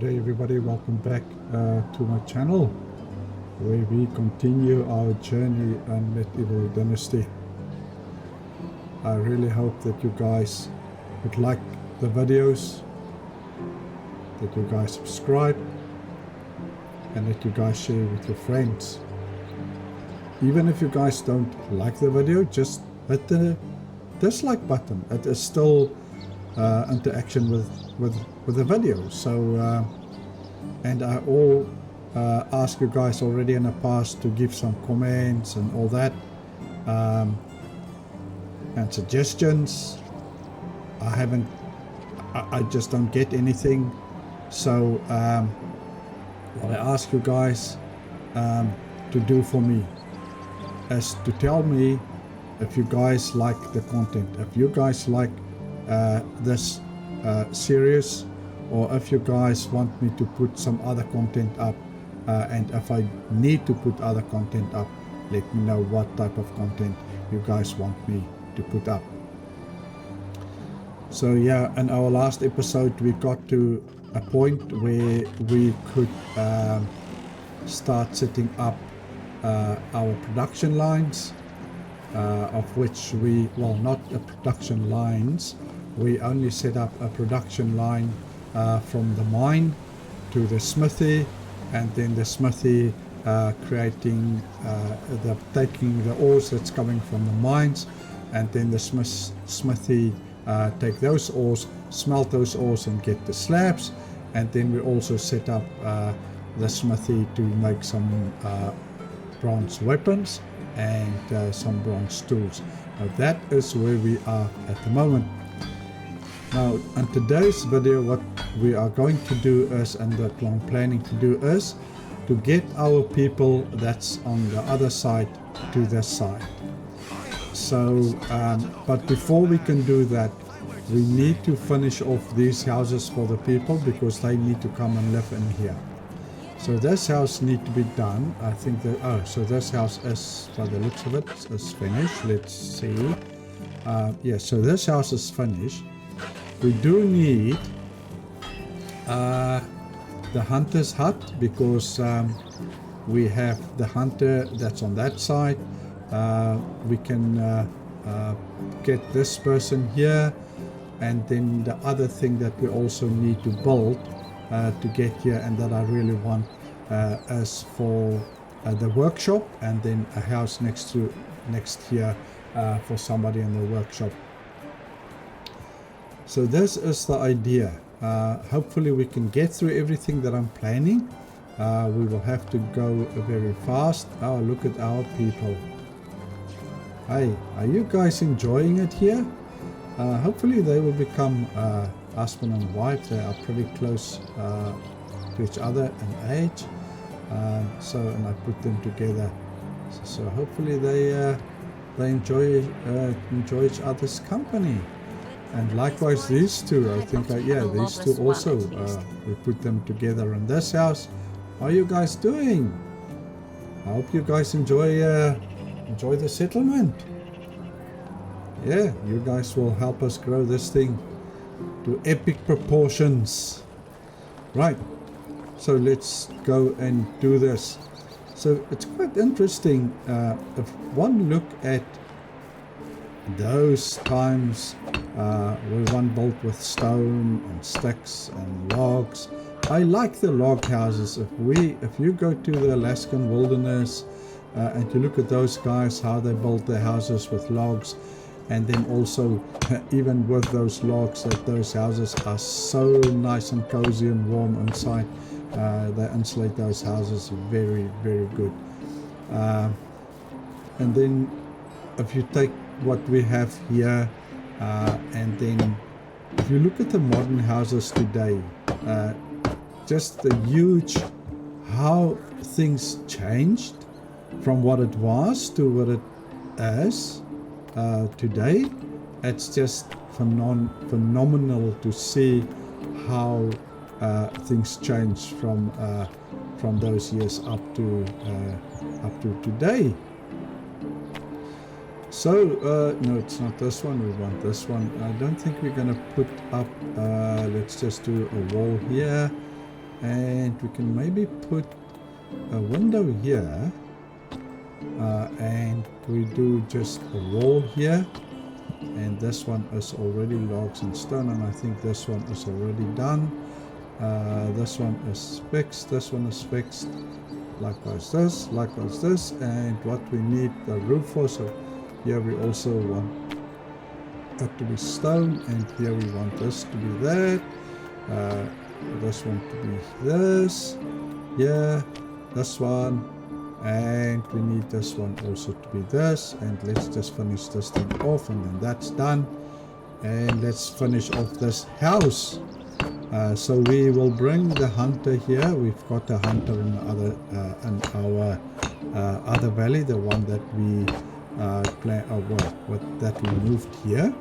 day everybody, welcome back to my channel where we continue our journey on Medieval Dynasty. I really hope that you guys would like the videos, that you guys subscribe, and that you guys share with your friends. Even if you guys don't like the video, just hit the dislike button. It is still interaction with the video. So and I asked you guys already in the past to give some comments and all that, and suggestions. I just don't get anything. So what I ask you guys to do for me is to tell me if you guys like the content, if you guys like this series, or if you guys want me to put some other content up, and if I need to put other content up, let me know what type of content you guys want me to put up. So yeah, in our last episode we got to a point where we could start setting up our production lines, of which we, well, not a production lines, we only set up a production line from the mine to the smithy, and then the smithy creating taking the ores that's coming from the mines, and then the smithy take those ores, smelt those ores and get the slabs, and then we also set up the smithy to make some bronze weapons and some bronze tools. Now that is where we are at the moment. Now in today's video, what we are going to do is, and that I'm planning to do, is to get our people that's on the other side to this side. So but before we can do that, we need to finish off these houses for the people, because they need to come and live in here. So this house need to be done. I think that, so this house is, by the looks of it, is finished. Let's see. Yeah, so this house is finished. We do need the hunter's hut, because we have the hunter that's on that side. We can get this person here, and then the other thing that we also need to build to get here, and that I really want, is for the workshop, and then a house next here for somebody in the workshop. So this is the idea. Hopefully we can get through everything that I'm planning. We will have to go very fast. Oh, look at our people. Hey, are you guys enjoying it here? Hopefully they will become husband and wife. They are pretty close to each other in age. And I put them together. So hopefully they enjoy each other's company. And likewise these two, I think, these two also, we put them together in this house. How are you guys doing? I hope you guys enjoy the settlement. Yeah, you guys will help us grow this thing to epic proportions. Right, so let's go and do this. So it's quite interesting if one look at those times where one built with stone and sticks and logs. I like the log houses. If you go to the Alaskan wilderness and you look at those guys, how they built their houses with logs, and then also even with those logs, that those houses are so nice and cozy and warm inside. They insulate those houses very, very good. And then if you take what we have here, and then if you look at the modern houses today, just the huge, how things changed from what it was to what it is today. It's just phenomenal to see how things changed from those years up to today. So no, it's not this one. We want this one. I don't think we're going to put up, let's just do a wall here, and we can maybe put a window here, and we do just a wall here, and this one is already logs and stone, and I think this one is already done. This one is fixed, this one is fixed, likewise this, and what we need the roof for, so here we also want that to be stone, and here we want this to be that, this one to be this, yeah, this one, and we need this one also to be this, and let's just finish this thing off, and then that's done. And let's finish off this house. So we will bring the hunter here. We've got a hunter in our other valley, the one that we that we moved here.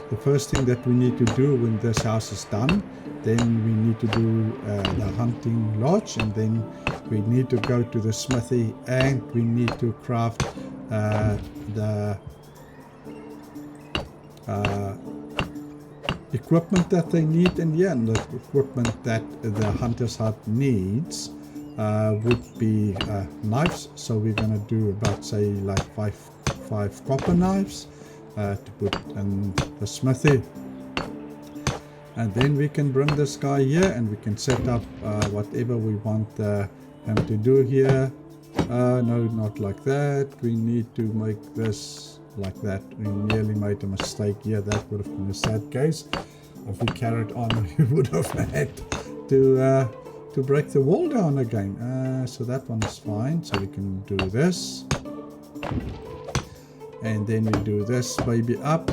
The first thing that we need to do when this house is done, then we need to do the hunting lodge, and then we need to go to the smithy, and we need to craft the equipment that they need, and yeah, and the equipment that the hunter's hut needs would be knives. So we're gonna do about, say, like five copper knives to put in the smithy, and then we can bring this guy here, and we can set up whatever we want him to do here. No, not like that. We need to make this like that. We nearly made a mistake here. That would have been a sad case. If we carried on, we would have had to break the wall down again. So that one is fine. So we can do this, and then we do this baby up.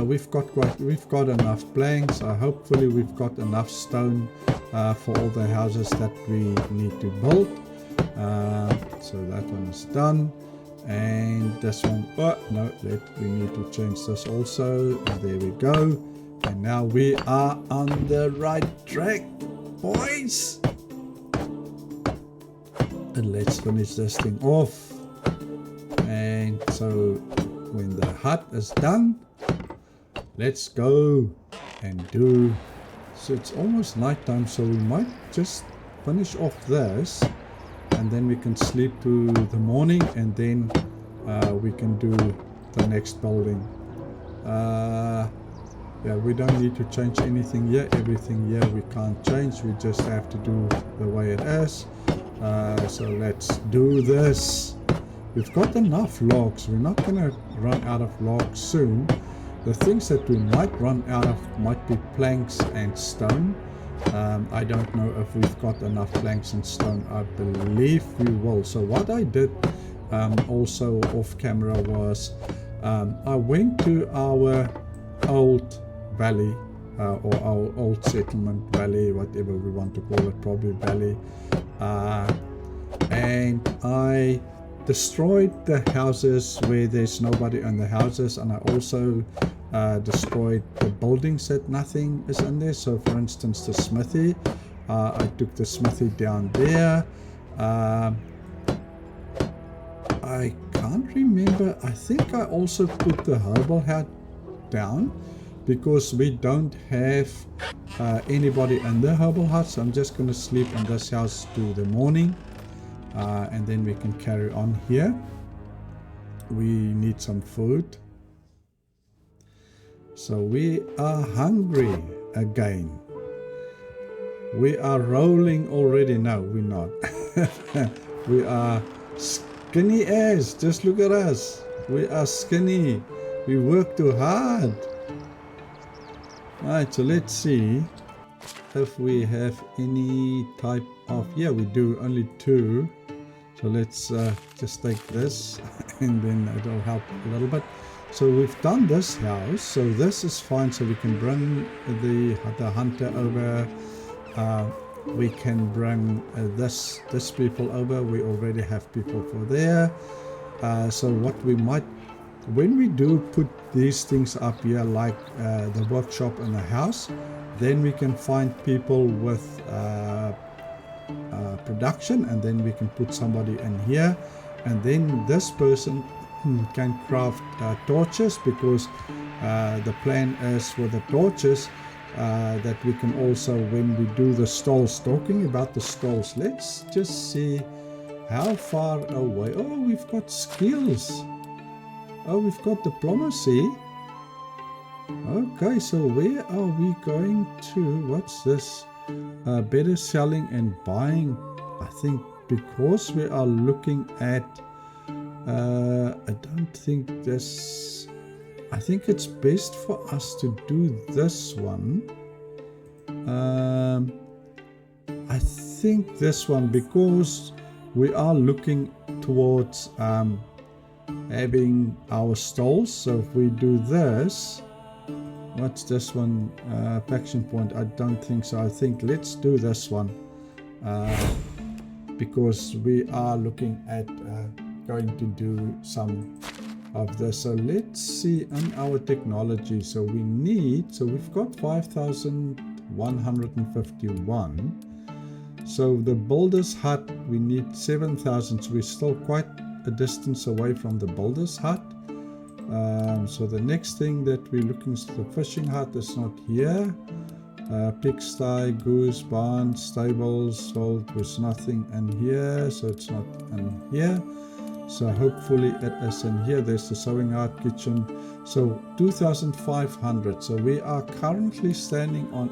We've got enough planks. Hopefully we've got enough stone for all the houses that we need to build. So that one is done. And this one, oh no, we need to change this also, and there we go. And now we are on the right track, boys. And let's finish this thing off. And so when the hut is done, let's go and do, so it's almost nighttime, so we might just finish off this, and then we can sleep to the morning, and then we can do the next building. Yeah, we don't need to change anything here. Everything here we can't change. We just have to do the way it is. So let's do this. We've got enough logs. We're not going to run out of logs soon. The things that we might run out of might be planks and stone. I don't know if we've got enough planks and stone. I believe we will. So what I did also off camera was I went to our old valley or our old settlement valley, whatever we want to call it, probably valley, and I destroyed the houses where there's nobody in the houses, and I also destroyed the buildings that nothing is in there. So for instance, the smithy, I took the smithy down there. I can't remember, I think I also put the herbal hut down, because we don't have anybody in the herbal hut. So I'm just going to sleep in this house to the morning, and then we can carry on here. We need some food, so we are hungry again. We are rolling already. No, we're not. We are skinny as, just look at us. We are skinny. We work too hard. Alright, so let's see if we have any type of, yeah, we do, only 2. So let's just take this and then it'll help a little bit. So we've done this house, so this is fine. So we can bring the hunter over. We can bring this people over. We already have people for there. So what we might, when we do put these things up here, like the workshop and the house, then we can find people with production, and then we can put somebody in here, and then this person can craft torches, because the plan is for the torches that we can also, when we do the stalls, talking about the stalls, let's just see how far away. Oh, we've got skills. Oh, we've got diplomacy. Okay, so where are we going to? What's this? Better selling and buying. I think because we are looking at, I don't think this, I think it's best for us to do this one. I think this one, because we are looking towards having our stalls. So if we do this, what's this one? Faction point, I don't think so. I think let's do this one, because we are looking at going to do some of this. So let's see on our technology. So we need, so we've got 5,151. So the builder's hut, we need 7,000. So we're still quite a distance away from the builder's hut. So the next thing that we're looking is the fishing hut is not here. Pigsty, goose, barn, stables, vault, there's nothing in here, so it's not in here. So hopefully it is in here. There's the sewing hut, kitchen. So 2,500. So we are currently standing on,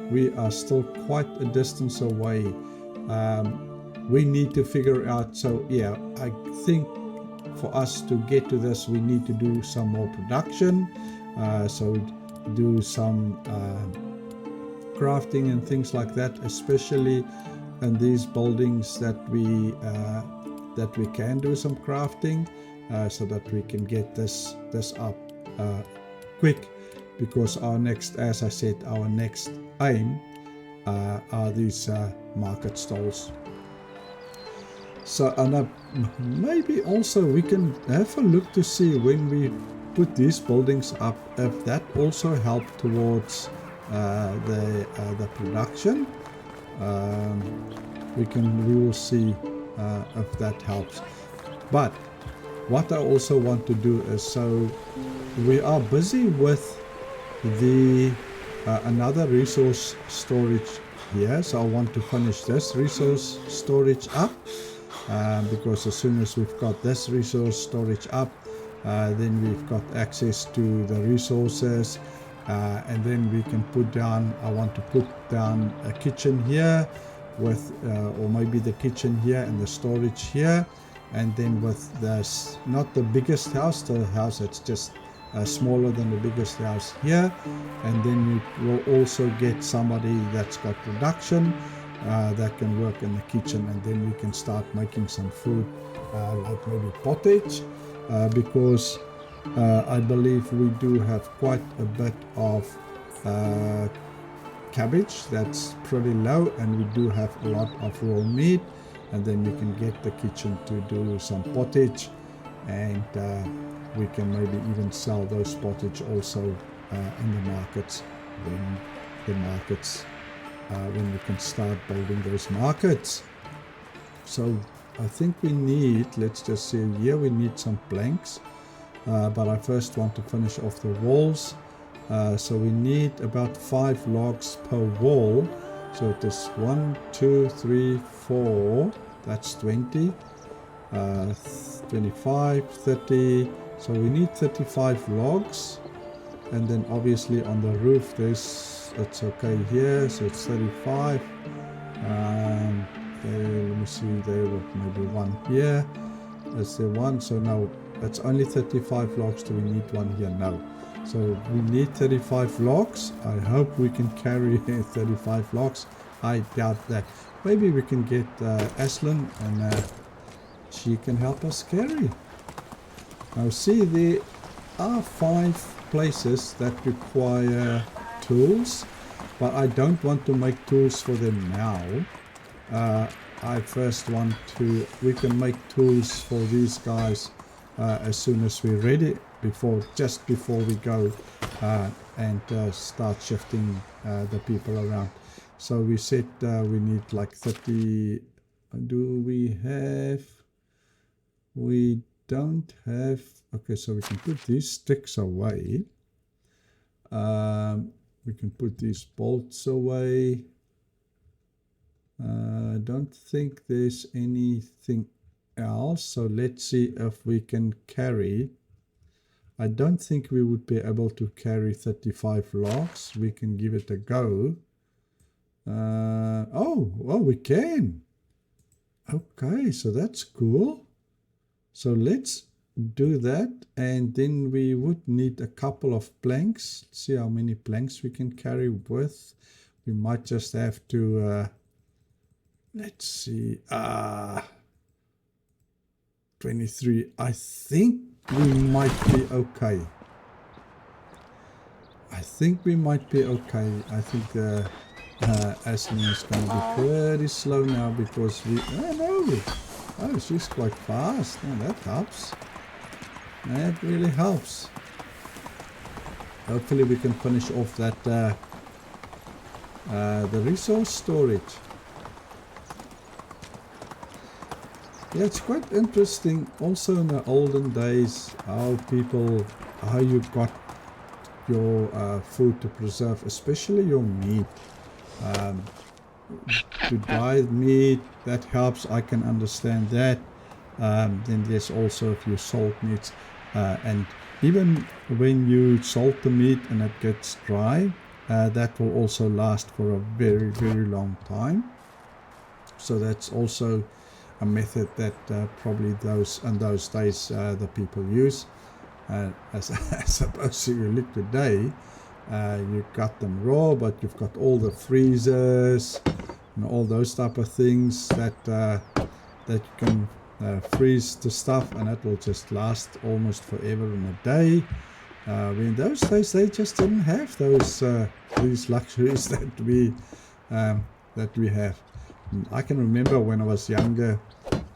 we are still quite a distance away. We need to figure out, so yeah, I think for us to get to this, we need to do some more production. So do some crafting and things like that, especially in these buildings that we can do some crafting, so that we can get this up quick, because our next, as I said, our next aim are these market stalls. So, and maybe also we can have a look to see when we put these buildings up, if that also helped towards the production. We will see if that helps. But what I also want to do is, so we are busy with the another resource storage here. So I want to finish this resource storage up. Because as soon as we've got this resource storage up, then we've got access to the resources, and then we can put down, I want to put down a kitchen here with, or maybe the kitchen here and the storage here, and then with this, not the biggest house, the house that's just smaller than the biggest house here, and then we will also get somebody that's got production, that can work in the kitchen, and then we can start making some food, like maybe pottage, because I believe we do have quite a bit of cabbage that's pretty low, and we do have a lot of raw meat, and then we can get the kitchen to do some pottage, and we can maybe even sell those pottage also in the markets, when we can start building those markets. So I think we need, let's just say here we need some planks, but I first want to finish off the walls. So we need about 5 logs per wall. So it is 1, 2, 3, 4, that's 20, 25, 30. So we need 35 logs, and then obviously on the roof it's okay here, so it's 35. Let me see, there maybe one here. Is there one? So no, it's only 35 logs. Do we need one here? No. So we need 35 logs. I hope we can carry 35 logs. I doubt that. Maybe we can get Aslan, and she can help us carry. Now see, there are 5 places that require tools, but I don't want to make tools for them now. I first want to, we can make tools for these guys as soon as we're ready, just before we go and start shifting the people around. So we said we need like 30. Do we have? We don't have. Okay, so we can put these sticks away. We can put these bolts away. I don't think there's anything else. So let's see if we can carry. I don't think we would be able to carry 35 logs. We can give it a go. Oh, we can. Okay, so that's cool. So let's do that, and then we would need a couple of planks. Let's see how many planks we can carry with. We might just have to, let's see, 23. I think we might be okay. I think I think the Ashley is going to be pretty slow now because we... Oh, she's quite fast. Oh, that helps. That really helps. Hopefully we can finish off that the resource storage. Yeah, it's quite interesting also in the olden days how you got your food to preserve, especially your meat. To dry meat, that helps. I can understand that. Then there's also a few salt meats, and even when you salt the meat and it gets dry, that will also last for a very, very long time. So that's also a method that probably in those days the people use. As opposed to you look today, you got them raw, but you've got all the freezers and all those type of things that you can freeze the stuff, and it will just last almost forever in a day. In those days they just didn't have these luxuries that we have. I can remember when I was younger,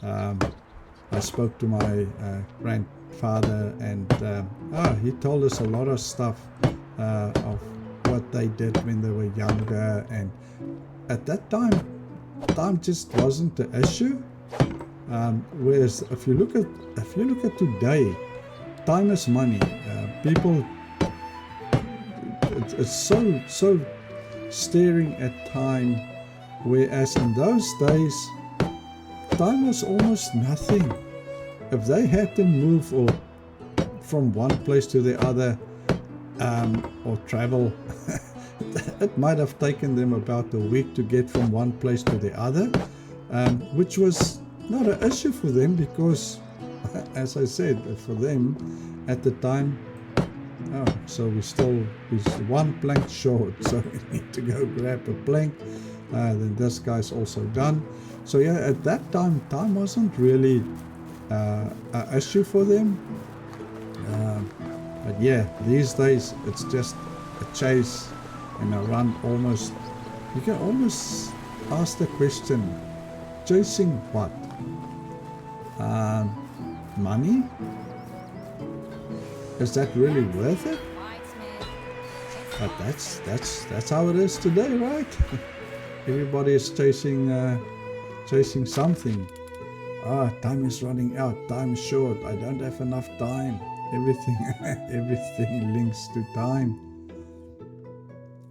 I spoke to my grandfather, and he told us a lot of stuff of what they did when they were younger, and at that time just wasn't the issue. Whereas if you look at today, time is money. People, it's so staring at time, whereas in those days time was almost nothing. If they had to move from one place to the other, or travel, it might have taken them about a week to get from one place to the other, which was not an issue for them because, as I said, for them at the time, so we're one plank short, so we need to go grab a plank. Then this guy's also done. So yeah, at that time wasn't really an issue for them. But yeah, these days it's just a chase and a run. Almost, you can almost ask the question, chasing what? Money? Is that really worth it? But that's how it is today, right? Everybody is chasing something. Time is running out. Time is short. I don't have enough time. Everything links to time.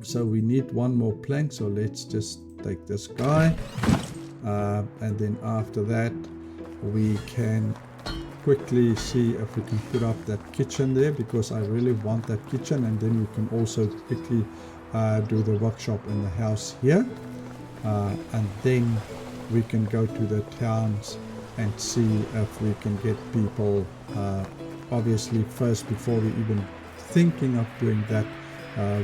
So we need one more plank. So let's just take this guy, and then after that we can quickly see if we can put up that kitchen there, because I really want that kitchen, and then we can also quickly do the workshop in the house here, and then we can go to the towns and see if we can get people. Obviously first, before we even thinking of doing that,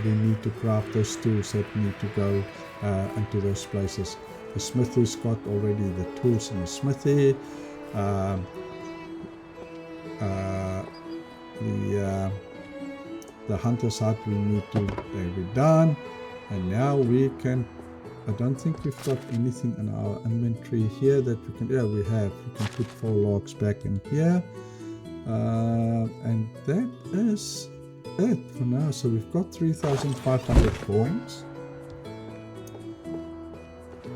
we need to craft those tools that need to go into those places. The smithy's got already the tools in the smithy. The hunter's hut we need to be done, and now we can. I don't think we've got anything in our inventory here that we can. Yeah, we have. We can put 4 logs back in here, and that is it for now. So we've got 3,500 coins.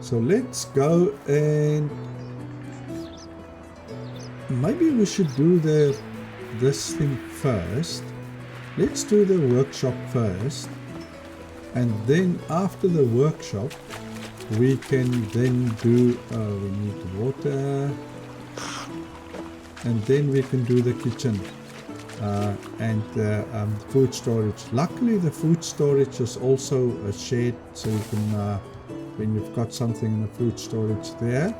So let's go, and maybe we should do this thing first. Let's do the workshop first, And then after the workshop, we can then do, we need water, and then we can do the kitchen and food storage. Luckily, the food storage is also a shed, so you can, when you've got something in the food storage there,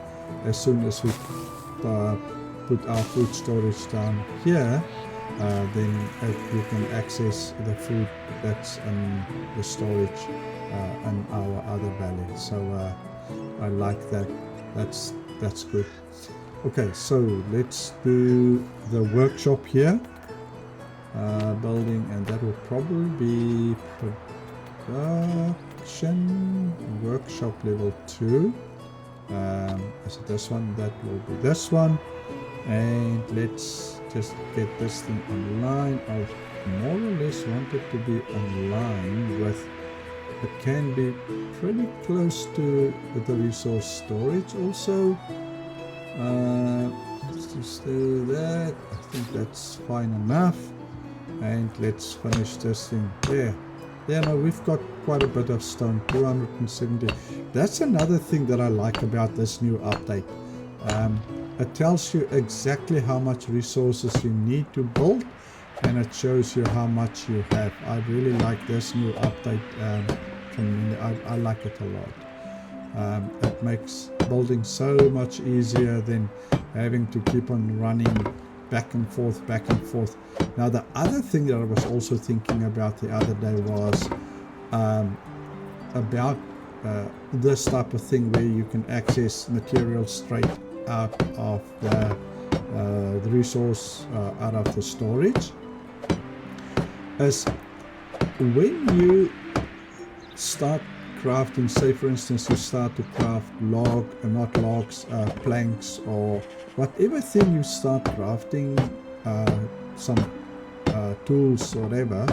as soon as we put our food storage down here, then you can access the food that's in the storage in our other valley. So I like that. That's good. Okay, so let's do the workshop here. Building, and that will probably be production workshop level 2. So this one, that will be this one, and let's just get this thing online. I more or less want it to be online with, it can be pretty close to the resource storage also. Let's just do that. I think that's fine enough. And let's finish this thing there. Yeah, no, we've got quite a bit of stone, 270. That's another thing that I like about this new update. It tells you exactly how much resources you need to build, and it shows you how much you have. I really like this new update. I like it a lot. It makes building so much easier than having to keep on running back and forth. Now, the other thing that I was also thinking about the other day was about this type of thing where you can access materials straight out of the resource, out of the storage. As when you start crafting, say for instance you start to craft planks, or whatever thing you start crafting, some tools or whatever,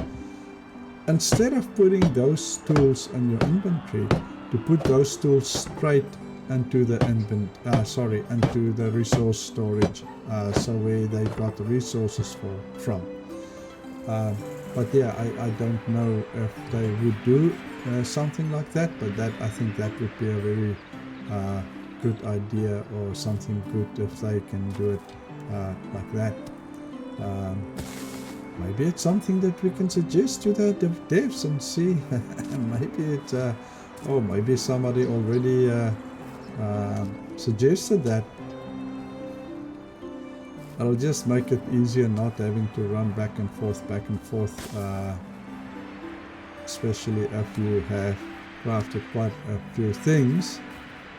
instead of putting those tools in your inventory, to put those tools straight into the into the resource storage, so where they got the resources from. But yeah, I don't know if they would do something like that, but I think that would be a very good idea, or something good if they can do it like that. Maybe it's something that we can suggest to the devs and see. Maybe it's maybe somebody already suggested that. It'll just make it easier not having to run back and forth, especially if you have crafted quite a few things.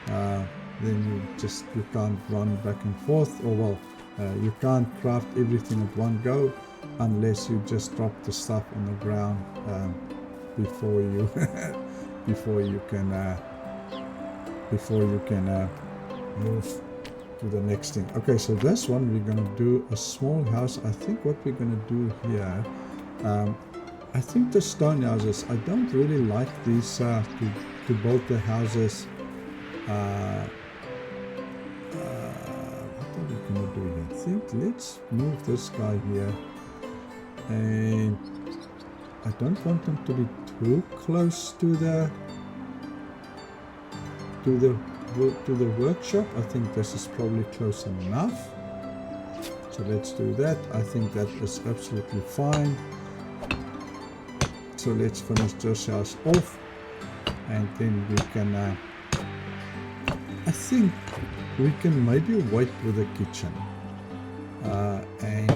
Then you can't run back and forth, or well, you can't craft everything at one go unless you just drop the stuff on the ground before you can move to the next thing. Okay, so this one we're going to do a small house. I think what we're going to do here, I think the stone houses, I don't really like these to build the houses. What are we going to do here? I think let's move this guy here, and I don't want them to be too close to the workshop. I think this is probably close enough, so let's do that. I think that is absolutely fine. So let's finish this house off, and then we can I think we can maybe wait with the kitchen and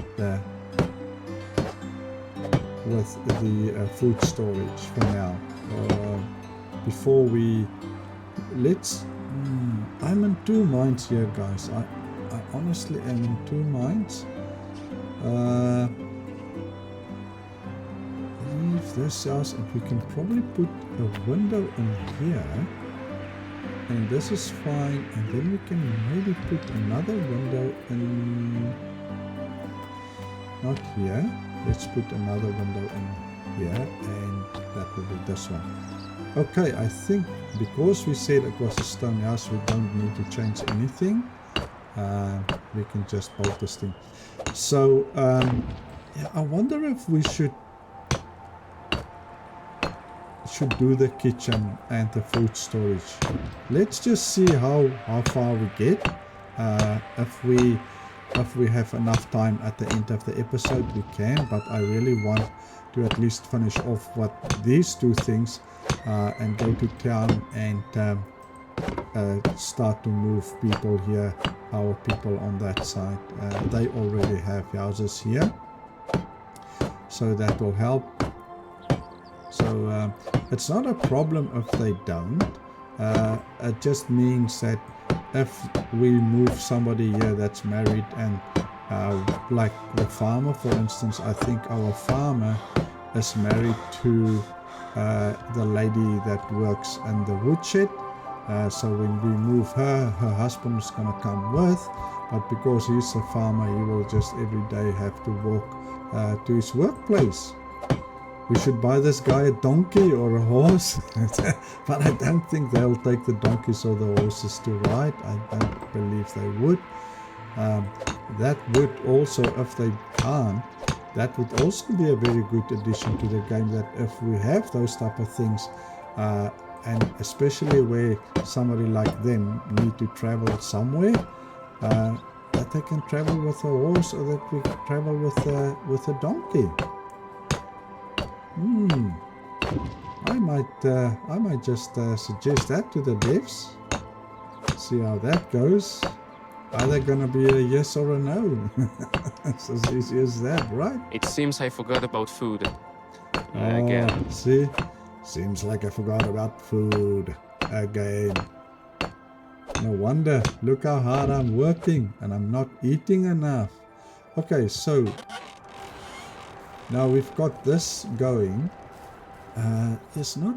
with the food storage for now, before we I'm in two minds here, guys. I honestly am in two minds. Leave this house, and we can probably put a window in here, and this is fine, and then we can maybe put another window in, not here, let's put another window in here, and that will be this one. Okay, I think because we said it was a stone house, we don't need to change anything. We can just build this thing. So yeah, I wonder if we should should do the kitchen and the food storage. Let's just see how far we get. If we have enough time at the end of the episode, we can, but I really want to at least finish off what these two things and go to town and start to move people here, our people on that side. They already have houses here, so that will help. So it's not a problem if they don't. It just means that if we move somebody here that's married and like the farmer, for instance, I think our farmer is married to the lady that works in the woodshed. So when we move her husband is going to come with, but because he's a farmer, he will just every day have to walk to his workplace. We should buy this guy a donkey or a horse, but I don't think they'll take the donkeys or the horses to ride. I don't believe they would. That would also, if they can't, that would also be a very good addition to the game, that if we have those type of things, and especially where somebody like them need to travel somewhere, that they can travel with a horse, or that we can travel with a donkey. I might just suggest that to the devs. See how that goes. Are they gonna be a yes or a no? It's as easy as that, right? It seems I forgot about food. Again. See? Seems like I forgot about food again. No wonder. Look how hard I'm working and I'm not eating enough. Okay, so now we've got this going. There's not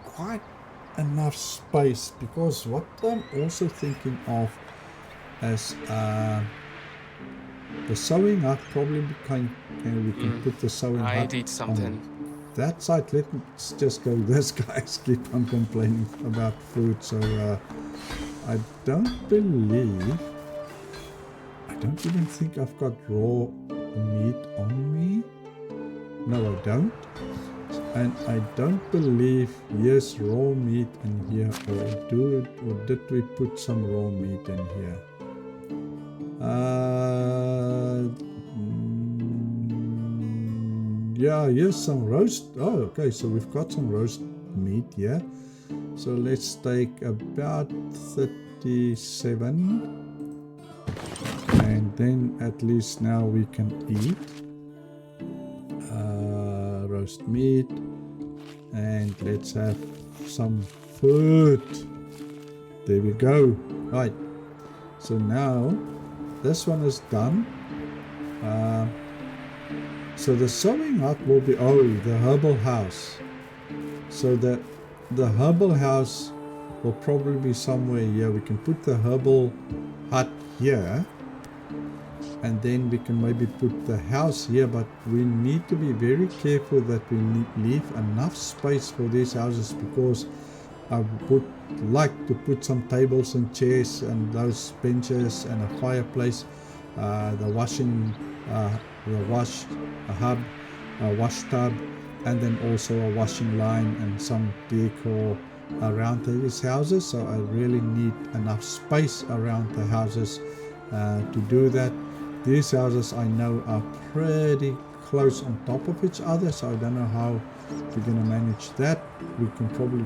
quite enough space, because what I'm also thinking of is the sewing hut. Probably we can put the sewing hut. I did something. On that side. Let's just go. This guys keep on complaining about food, so I don't even think I've got raw meat on me. No, I don't. And I don't believe, yes, raw meat in here, or did we put some raw meat in here? Yeah, here's some roast. Oh, okay, so we've got some roast meat here. So let's take about 37. And then at least now we can eat. Roast meat, and let's have some food. There we go. Right, so now this one is done. So the sewing hut will be, the herbal house. So the herbal house will probably be somewhere here. We can put the herbal hut here, and then we can maybe put the house here, but we need to be very careful that we leave enough space for these houses, because I would like to put some tables and chairs and those benches and a fireplace, the wash tub, and then also a washing line and some decor around these houses. So I really need enough space around the houses to do that. These houses I know are pretty close on top of each other, so I don't know how we're going to manage that. We can probably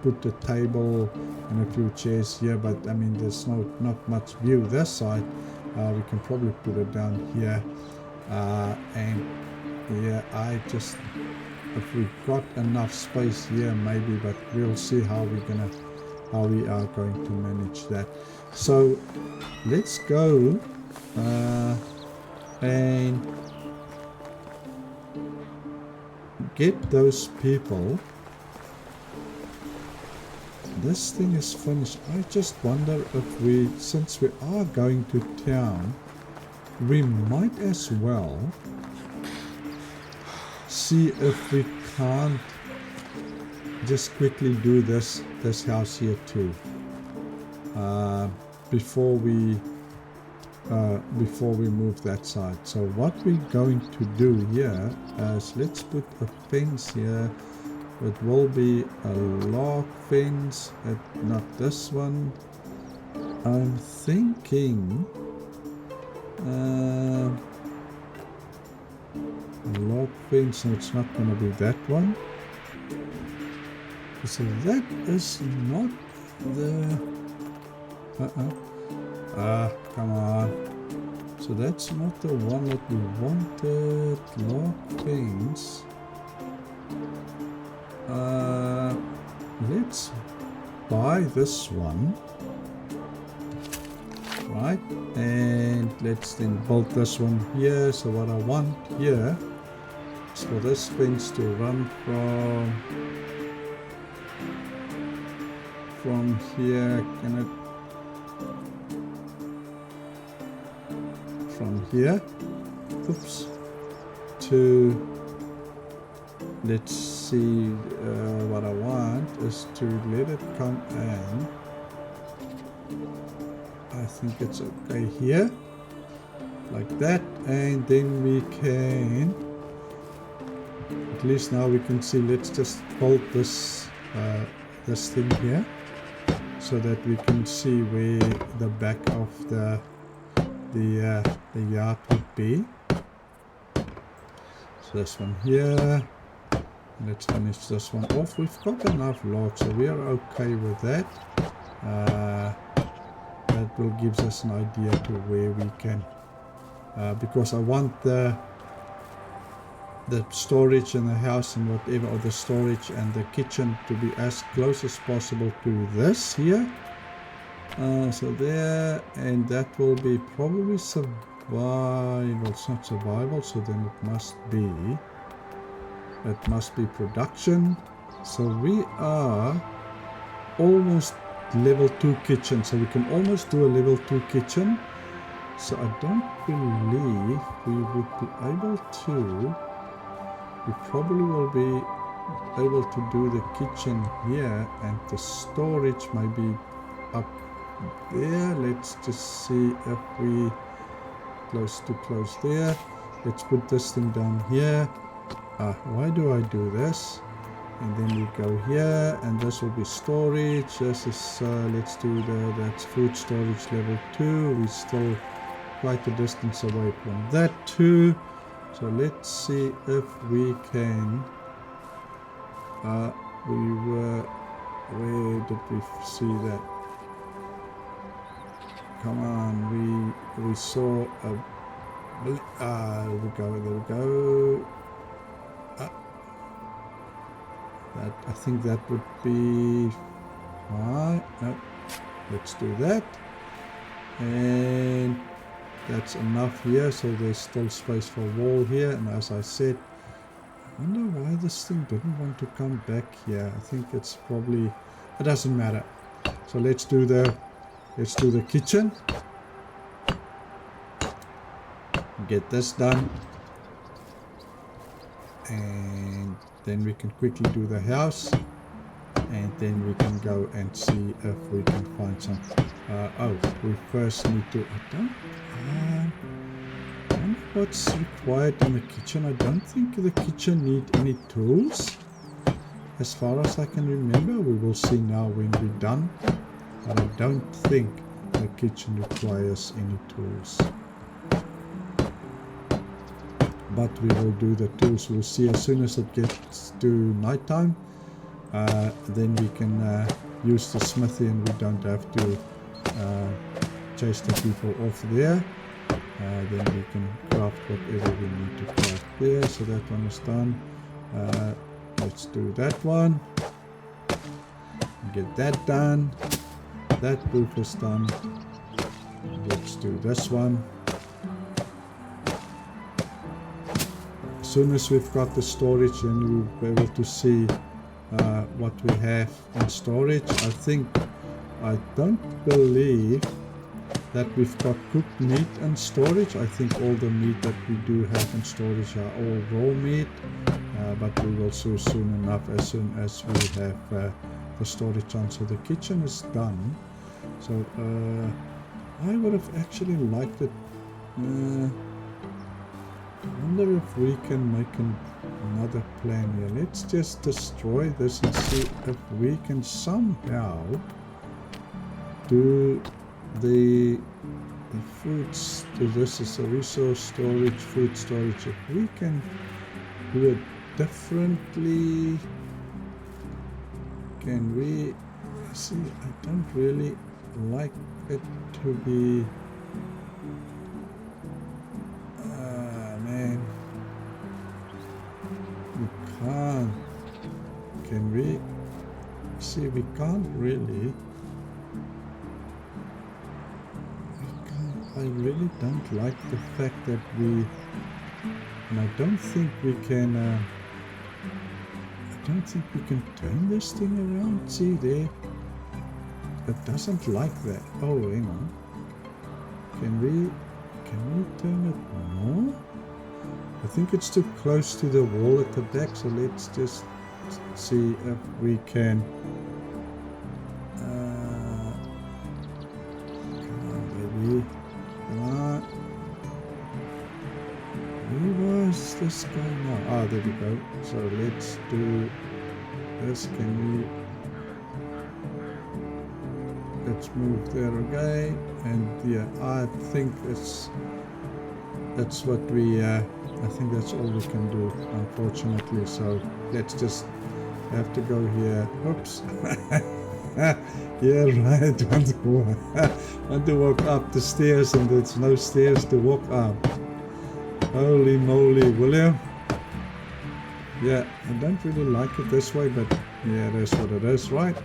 put a table and a few chairs here, but I mean there's not much view this side. We can probably put it down here, and yeah, if we've got enough space here maybe, but we'll see how we are going to manage that. So let's go and get those people. This thing is finished. I just wonder if since we are going to town, we might as well see if we can't just quickly do this house here too, before we before we move that side. So what we're going to do here is let's put a fence here. It will be a log fence, not this one. I'm thinking a log fence, so it's not going to be that one. So that is not the... come on. So that's not the one that we wanted. Log fence. Let's buy this one. Right, and let's then build this one here. So what I want here is for this fence to run from here. Can it from here? Oops. To, let's see, what I want is to let it come in. I think it's okay here, like that, and then we can, at least now we can see, let's just fold this this thing here so that we can see where the back of the yard would be. So this one here, let's finish this one off. We've got enough logs, so we are okay with that. That will gives us an idea to where we can, because I want the storage in the house and whatever, or the storage and the kitchen to be as close as possible to this here. So there, and that will be probably survival. It's not survival, so then it must be production. So we are almost level 2 kitchen, so we can almost do a level 2 kitchen. So I don't believe we would be able to, we probably will be able to do the kitchen here, and the storage might be up there. Let's just see if we close there. Let's put this thing down here. Why do I do this? And then we go here, and this will be storage. This is let's do that's food storage level 2. We're still quite a distance away from that too. So let's see if we can. Where did we see that? Come on, we saw a. There we go. That, I think that would be fine. No, let's do that, and that's enough here. So there's still space for a wall here. And as I said, I wonder why this thing didn't want to come back here. I think it's probably, it doesn't matter. So let's do the kitchen. Get this done, and then we can quickly do the house, and then we can go and see if we can find some. We first need to. I don't know what's required in the kitchen. I don't think the kitchen needs any tools, as far as I can remember. We will see now when we're done, but I don't think the kitchen requires any tools. But we will do the tools. We'll see as soon as it gets to nighttime. Then we can use the smithy, and we don't have to chase the people off there. Then we can craft whatever we need to craft there. So that one is done. Let's do that one. Get that done. That roof is done. Let's do this one. As soon as we've got the storage, then we'll be able to see what we have in storage. I don't believe that we've got cooked meat in storage. I think all the meat that we do have in storage are all raw meat, but we will see soon enough, as soon as we have the storage on. So the kitchen is done. So I would have actually liked it. I wonder if we can make another plan here. Let's just destroy this and see if we can somehow do the foods. This is a resource storage, food storage. If we can do it differently, can we see? I don't really like it to be. Man, we can't. Can we see? We can't really. I really don't like the fact that we, and I don't think we can, turn this thing around. See there, it doesn't like that. Oh, hang on. Can we turn it more? I think it's too close to the wall at the back, so let's just see if we can. Come on, baby. Where was this guy now? Ah, there we go. So let's do this. Can we? Let's move there again. And yeah, I think that's what we. I think that's all we can do, unfortunately. So let's just have to go here. Oops. Yeah, right. Want to walk up the stairs and there's no stairs to walk up. Holy moly, will you? Yeah, I don't really like it this way, but yeah, that's what it is, right?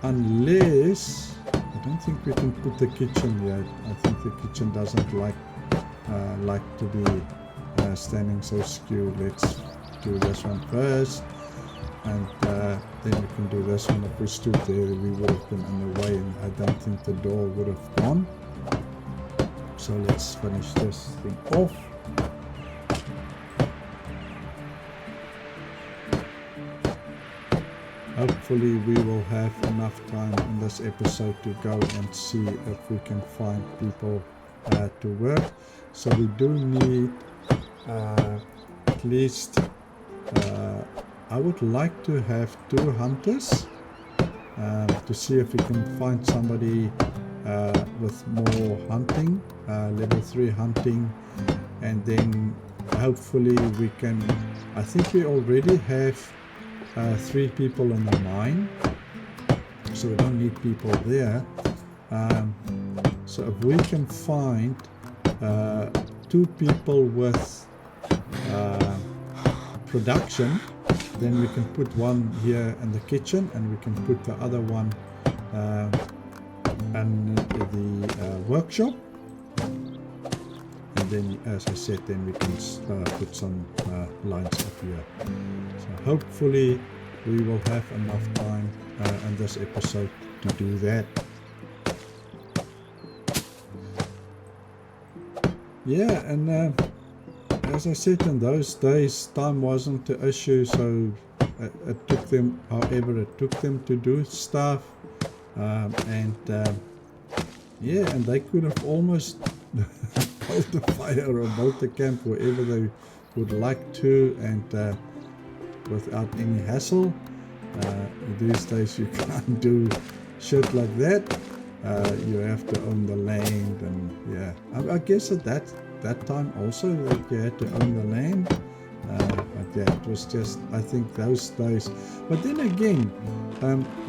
Unless, I don't think we can put the kitchen yet. I think the kitchen doesn't like to be standing so skewed. Let's do this one first. And then we can do this one. If we stood there, we would have been in the way, and I don't think the door would have gone. So let's finish this thing off. Hopefully we will have enough time in this episode to go and see if we can find people to work. So we do need at least I would like to have 2 hunters to see if we can find somebody with more hunting, level 3 hunting, and then hopefully we can. I think we already have 3 people in the mine, so we don't need people there. So if we can find 2 people with production, then we can put one here in the kitchen, and we can put the other one in the workshop. And then, as I said, then we can put some lines up here. So hopefully we will have enough time in this episode to do that. Yeah, and as I said, in those days time wasn't the issue, so it took them however it took them to do stuff, and they could have almost built a fire or built a camp wherever they would like to, and without any hassle. These days you can't do shit like that. You have to own the land, and yeah, I guess at that time also that you had to own the land, but yeah, it was just, I think, those days. But then again,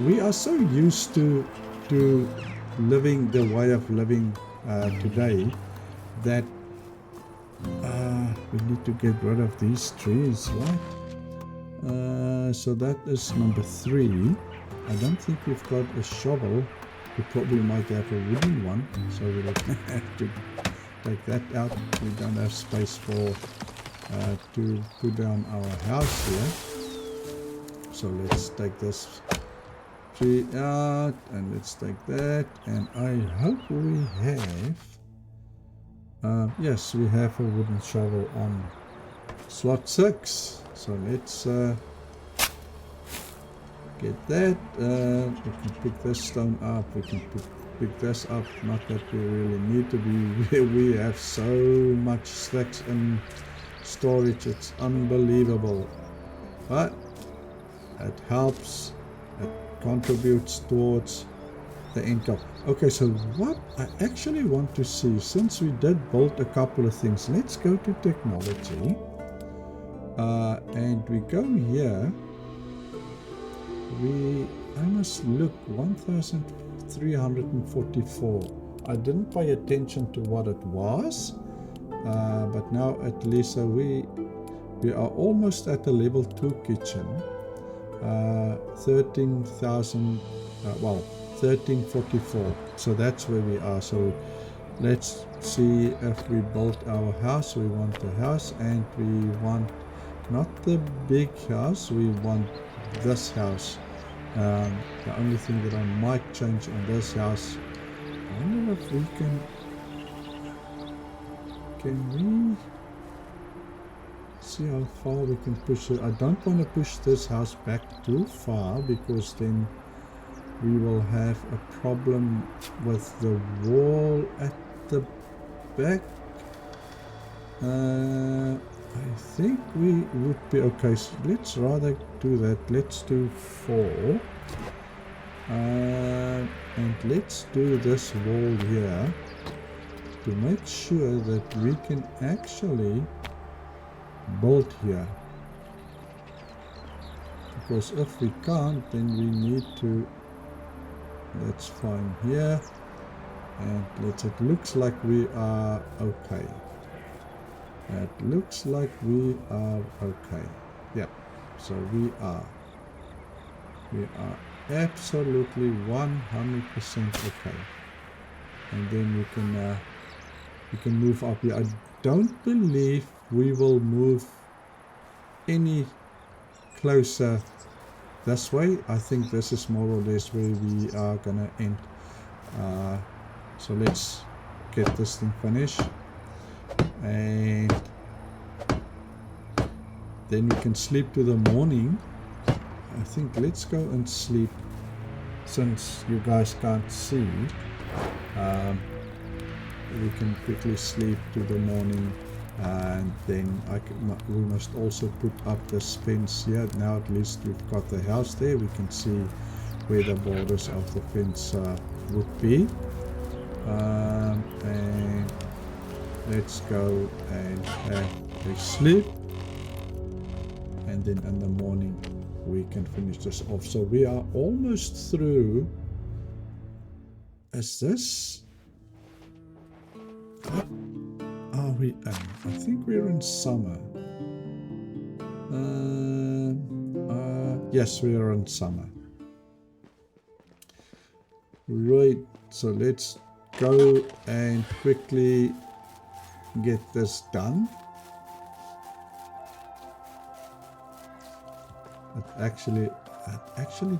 we are so used to living the way of living today that we need to get rid of these trees, right? So that is number 3. I don't think we've got a shovel. We probably might have a wooden one, so we'll have to take that out. We don't have space for to put down our house here. So let's take this tree out, and let's take that, and I hope we have yes, we have a wooden shovel on slot 6. So let's get that. We can pick this stone up, we can pick this up. Not that we really need to be. We have so much stacks in storage, it's unbelievable. But it helps, it contributes towards the income. Okay, so what I actually want to see, since we did build a couple of things, let's go to technology. And we go here. I must look 1344. I didn't pay attention to what it was, but now at least we are almost at a level 2 kitchen. 13,000, 1344. So that's where we are. So let's see if we build our house. We want the house, and we want not the big house, we want this house. The only thing that I might change on this house, I wonder if we can we see how far we can push it. I don't want to push this house back too far, because then we will have a problem with the wall at the back. I think we would be okay. So let's rather do that. Let's do 4. And let's do this wall here to make sure that we can actually build here. Because if we can't, then we need to, let's find here, and it looks like we are okay. It looks like we are okay. Yeah, so we are absolutely 100% okay. And then we can move up here. I don't believe we will move any closer this way. I think this is more or less where we are gonna end. So let's get this thing finished, and then we can sleep to the morning. I think let's go and sleep, since you guys can't see. We can quickly sleep to the morning, and then we must also put up this fence here. Now at least we've got the house there. We can see where the borders of the fence would be. And let's go and have a sleep, and then in the morning we can finish this off. So we are almost through. Is this? What are we in? I think we're in summer. Yes, we are in summer. Right, so let's go and quickly get this done. It actually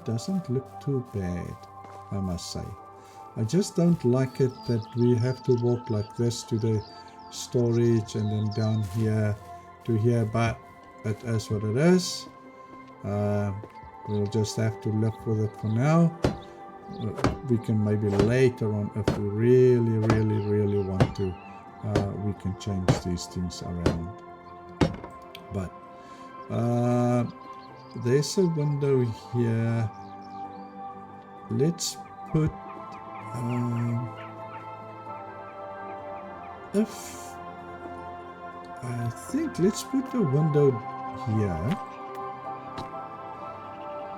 doesn't look too bad, I must say. I just don't like it that we have to walk like this to the storage and then down here to here, but it is what it is. We'll just have to live with it for now. We can maybe later on, if we really want to, we can change these things around. But there's a window here. Let's put let's put a window here,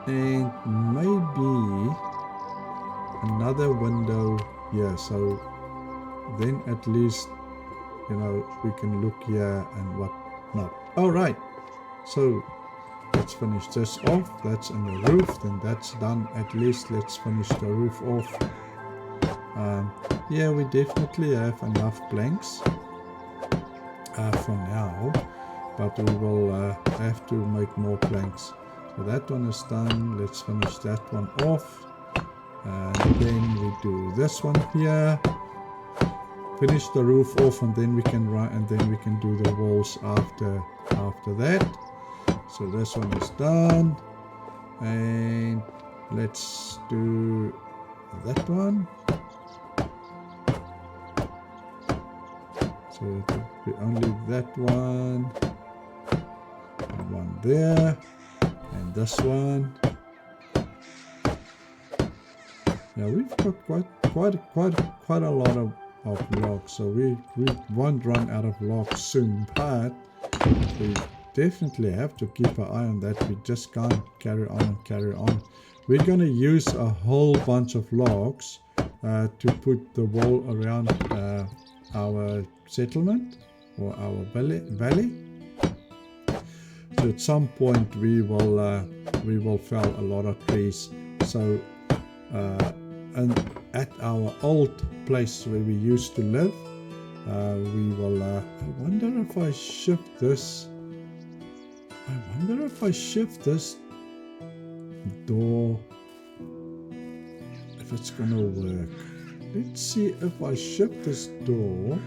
and maybe another window here, so then at least, you know, we can look here and what not. All right, so let's finish this off. That's in the roof, then that's done. At least let's finish the roof off. Yeah, we definitely have enough planks for now, but we will have to make more planks. So that one is done. Let's finish that one off, and then we do this one here. Finish the roof off, and then we can run, and then we can do the walls after that. So this one is done, and let's do that one. So it will be only that one, and one there, and this one. Yeah, we've got quite a lot of logs, so we won't run out of logs soon, but we definitely have to keep an eye on that. We just can't carry on and carry on. We're going to use a whole bunch of logs to put the wall around our settlement or our valley. So at some point we will fell a lot of trees. So and at our old place where we used to live, we will. I wonder if I shift this. Door, if it's gonna work. Let's see if I shift this door.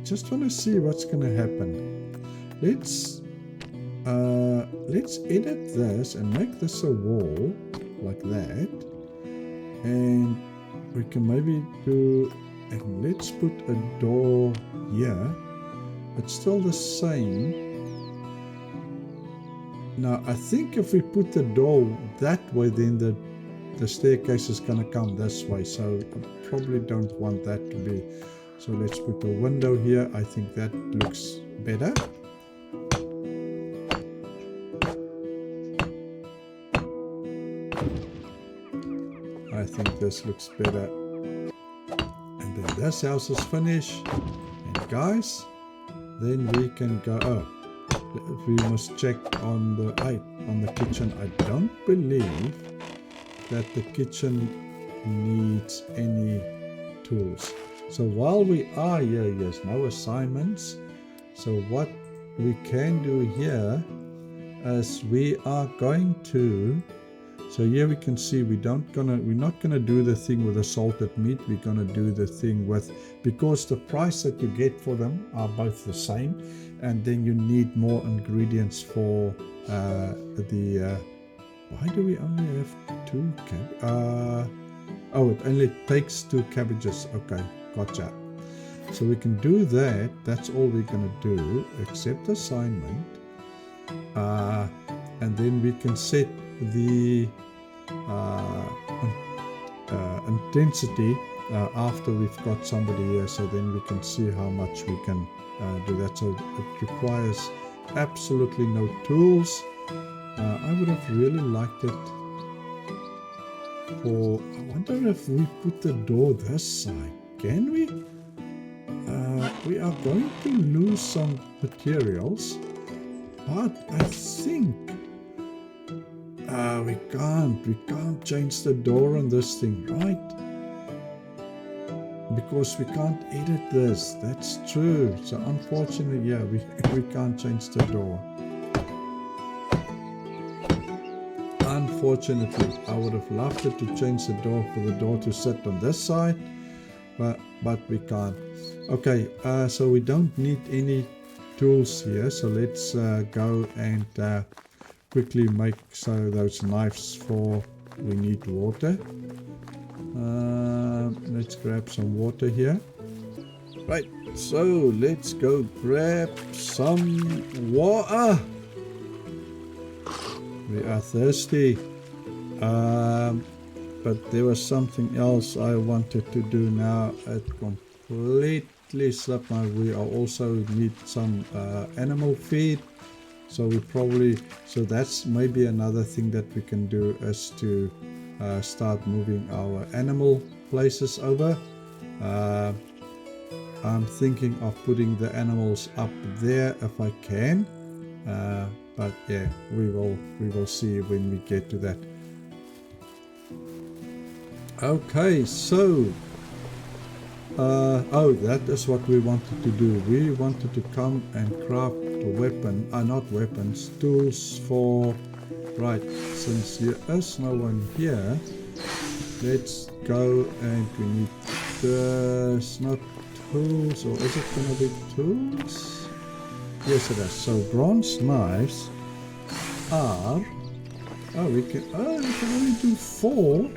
Just want to see what's gonna happen. Let's edit this and make this a wall like that, and we can maybe do, and let's put a door here. It's still the same. Now I think if we put the door that way, then the staircase is going to come this way, so I probably don't want that to be. So let's put a window here. I think that looks better. I think this looks better. And then this house is finished. And guys, then we can go. Oh, we must check on the kitchen. I don't believe that the kitchen needs any tools. So while we are here, yes, no assignments. So what we can do here is we are going to. So here we can see we're not gonna do the thing with the salted meat. We're gonna do the thing with, because the price that you get for them are both the same, and then you need more ingredients for why do we only have 2 oh, it only takes 2 cabbages. Okay, gotcha. So we can do that. That's all we're gonna do, accept assignment, and then we can set the intensity after we've got somebody here, so then we can see how much we can do that. So it requires absolutely no tools. I would have really liked it for, I wonder if we put the door this side. Can we? We are going to lose some materials, but I think we can't change the door on this thing, right? Because we can't edit this. That's true. So unfortunately, yeah, we can't change the door. Unfortunately, I would have loved it to change the door, for the door to sit on this side, but we can't. Okay, so we don't need any tools here. So let's go and quickly make those knives for. We need water. Let's grab some water here. Right, so let's go grab some water. We are thirsty. But there was something else I wanted to do now. It completely slipped my. We also need some animal feed. So that's maybe another thing that we can do, is to start moving our animal places over. I'm thinking of putting the animals up there if I can, but yeah, we will see when we get to that. Okay, so that is what we wanted to do. We wanted to come and craft a weapon, not weapons, tools for. Right, since there is no one here, let's go, and we need this, not tools, or is it gonna be tools? Yes it is. So bronze knives are, we can only do 4.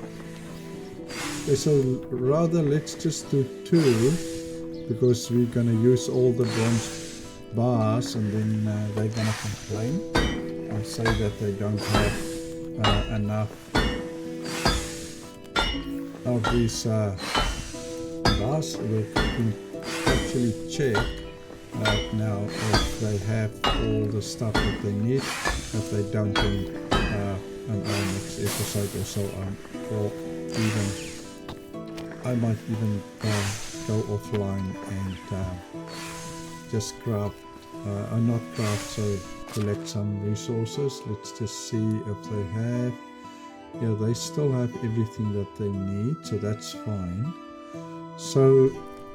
Okay, so rather let's just do 2, because we're going to use all the bronze bars, and then they're going to complain and say that they don't have enough of these bars. We can actually check now if they have all the stuff that they need. If they don't, then on our next episode or so on, or even I might even go offline and just craft, not craft, so collect some resources. Let's just see if they have. Yeah, they still have everything that they need, so that's fine. So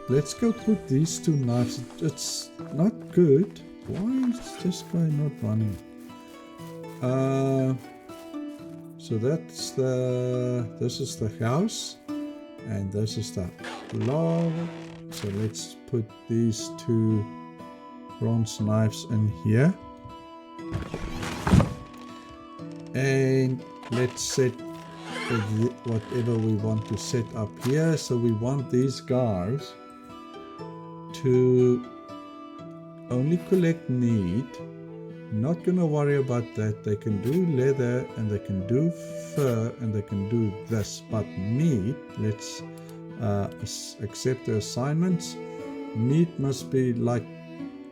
let's go put these two knives. It's not good. Why is this guy not running? So that's this is the house, and this is the log. So let's put these two bronze knives in here, and let's set whatever we want to set up here. So we want these guys to only collect meat. Not gonna worry about that. They can do leather, and they can do fur, and they can do this, but meat, let's accept the assignments. Meat must be like,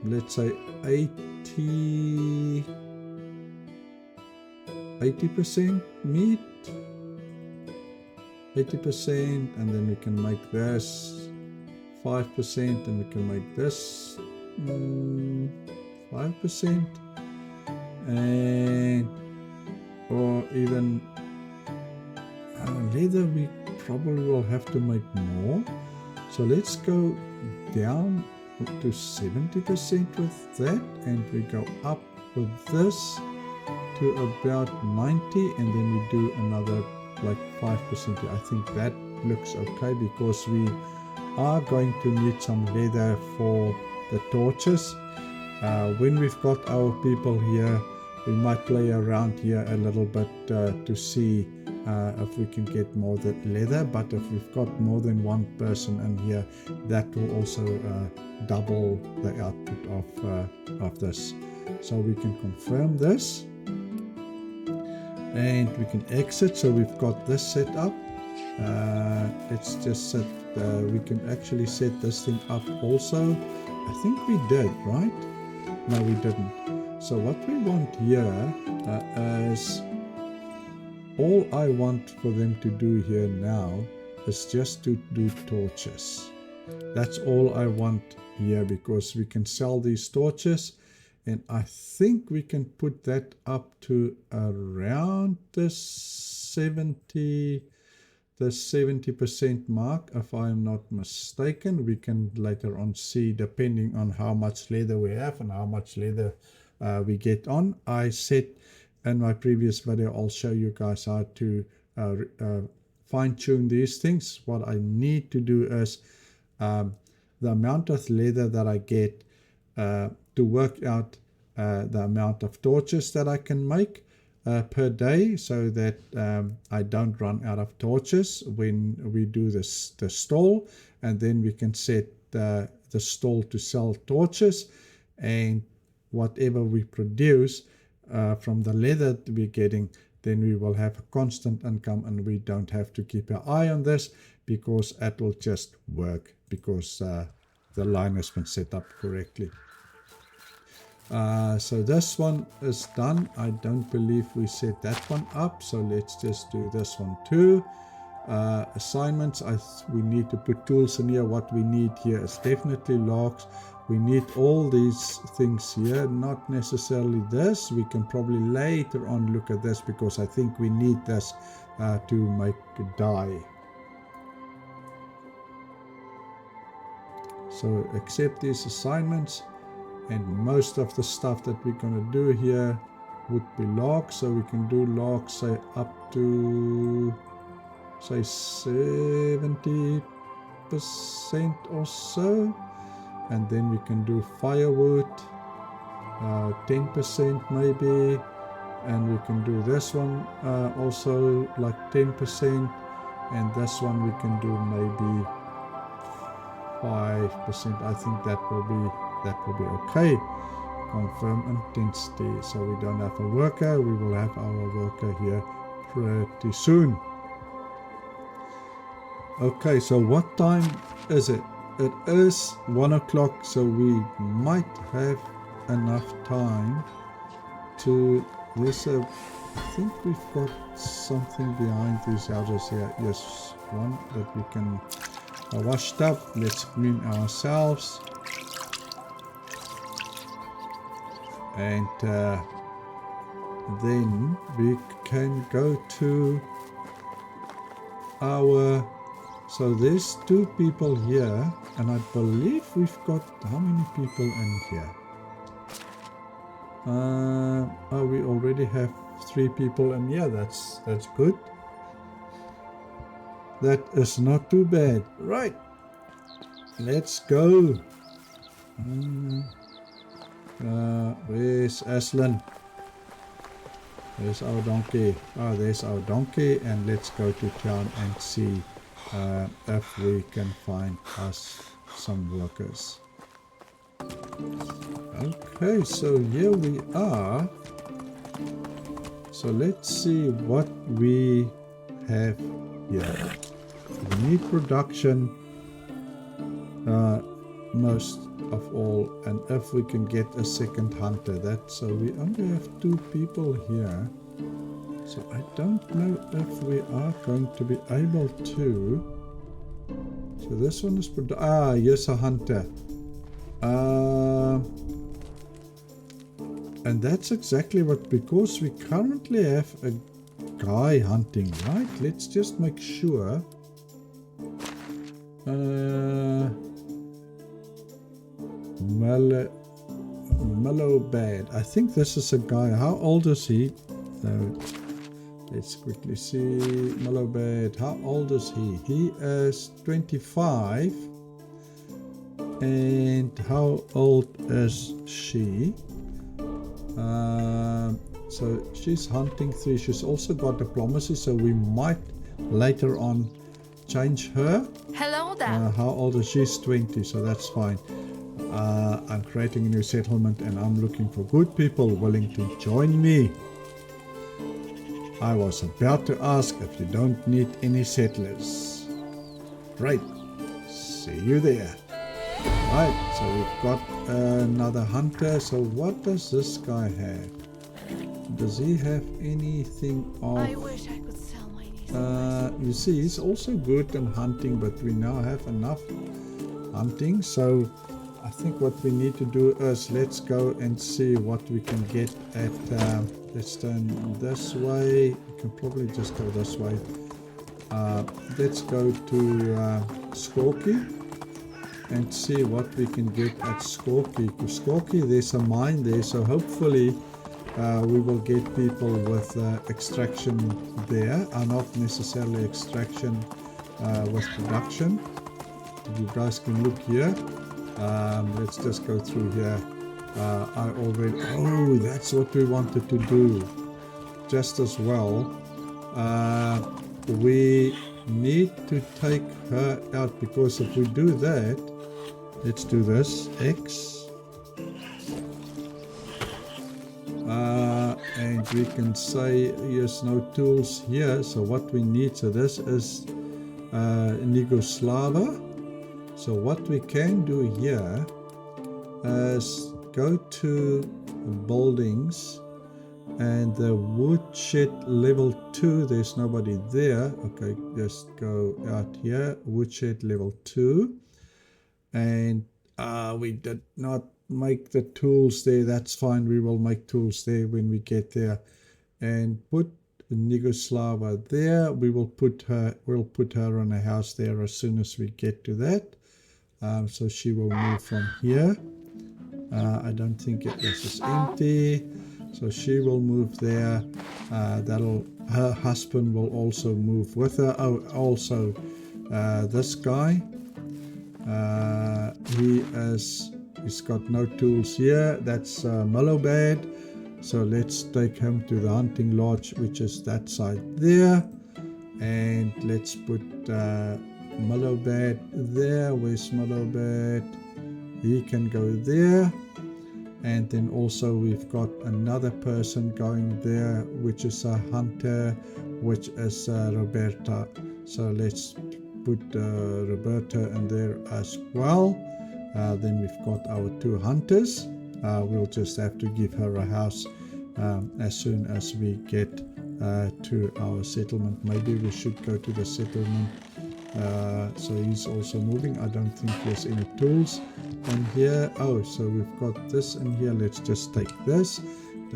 let's say 80% meat, 80%, and then we can make this 5%, and we can make this 5%, and or even leather we probably will have to make more. So let's go down to 70% with that, and we go up with this to about 90, and then we do another like 5%. I think that looks okay, because we are going to need some leather for the torches. When we've got our people here, we might play around here a little bit to see if we can get more leather. But if we've got more than one person in here, that will also double the output of this. So we can confirm this, and we can exit. So we've got this set up. Let's just set, we can actually set this thing up also. I think we did, right? No, we didn't. So what we want here is, all I want for them to do here now is just to do torches. That's all I want here, because we can sell these torches, and I think we can put that up to around the 70% mark, if I'm not mistaken. We can later on see, depending on how much leather we have and how much leather we get on. I said in my previous video, I'll show you guys how to fine-tune these things. What I need to do is the amount of leather that I get to work out the amount of torches that I can make per day, so that I don't run out of torches when we do this, the stall. And then we can set the stall to sell torches, and whatever we produce from the leather that we're getting, then we will have a constant income, and we don't have to keep an eye on this, because it will just work, because the line has been set up correctly. So this one is done. I don't believe we set that one up, so let's just do this one too. Assignments, we need to put tools in here. What we need here is definitely logs. We need all these things here, not necessarily this. We can probably later on look at this, because I think we need this to make dye. So accept these assignments, and most of the stuff that we're going to do here would be logs. So we can do logs, say up to, say 70% or so. And then we can do firewood, 10% maybe, and we can do this one also like 10%, and this one we can do maybe 5%. I think that will be okay. Confirm intensity. So we don't have a worker. We will have our worker here pretty soon. Okay, so what time is it? It is 1 o'clock, so we might have enough time to... I think we've got something behind these houses here. Yes, one that we can wash up. Let's clean ourselves. And then we can go to our... So there's 2 people here, and I believe we've got how many people in here? We already have 3 people in here. That's good. That is not too bad. Right. Let's go. Where's Aslan? There's our donkey. Oh, there's our donkey, and let's go to town and see if we can find us some workers. Okay, so here we are. So let's see what we have here. We need production most of all, and if we can get a second hunter, so we only have 2 people here. So I don't know if we are going to be able to. So this one is here's a hunter. And that's exactly what, because we currently have a guy hunting, right? Let's just make sure. Mellow Bad. I think this is a guy. How old is he? Let's quickly see. Mellow Bad. How old is he? He is 25. And how old is she? So she's hunting 3. She's also got diplomacy, so we might later on change her. Hello there. How old is she? She's 20, so that's fine. I'm creating a new settlement, and I'm looking for good people willing to join me. I was about to ask if you don't need any settlers. Great. See you there. Right, so we've got another hunter. So what does this guy have? Does he have anything of... I wish I could sell my niece. You see, he's also good in hunting, but we now have enough hunting. So I think what we need to do is let's go and see what we can get at... let's turn this way. We can probably just go this way. Let's go to Skorky and see what we can get at Skorky. Because Skorky, there's a mine there, so hopefully we will get people with extraction there, not necessarily extraction with production. You guys can look here. Let's just go through here. That's what we wanted to do. Just as well, we need to take her out, because if we do that, let's do this, X. And we can say there's no tools here. So what we need, so this is Nigoslava. So what we can do here is go to buildings, and the woodshed level 2, there's nobody there. Okay, just go out here, woodshed level 2. And we did not make the tools there. That's fine, we will make tools there when we get there. And put Nigoslava there. We'll put her on a house there as soon as we get to that. So she will move from here. I don't think this is empty, so she will move there. Her husband will also move with her. Oh, also this guy, he's got no tools here. That's Mellowbad. So let's take him to the hunting lodge, which is that side there, and let's put Millowbat there. Where's Millowbat? He can go there. And then also we've got another person going there, which is a hunter, which is Roberta. So let's put Roberta in there as well. Then we've got our 2 hunters. We'll just have to give her a house as soon as we get to our settlement. Maybe we should go to the settlement. So he's also moving. I don't think there's any tools in here. Oh, so we've got this in here. Let's just take this, and